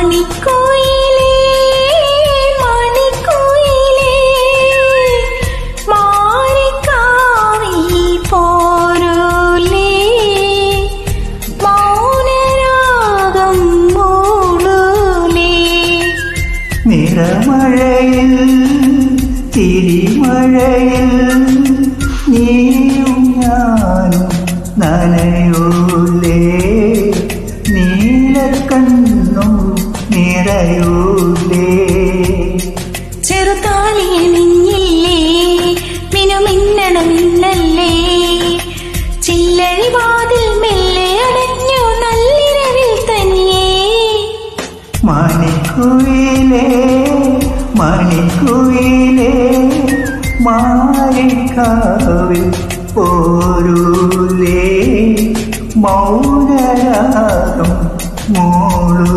മണിക്കുയിലേ മണിക്കുയിലേ മാറിക്കാവിൽ പോരൂലേ മൗനരാഗം മൂളൂലേ നിറമഴയിൽ തിരിമഴയിൽ നീയും ഞാനും നനയൂലേ നീലക്കണ്ണും നിറയൂലേ ചെറുതാളിയിൽ മിന്നില്ലേ മിനുമിന്നണ മിന്നല്ലേ ചില്ലഴിവാതിൽ മെല്ലെ അടഞ്ഞു നല്ലിരവിൽ തനിയേ മണിക്കുയിലേ മണിക്കുയിലേ മാറിക്കാവിൽ പോരൂലേ മൗനരാഗം മൂളൂ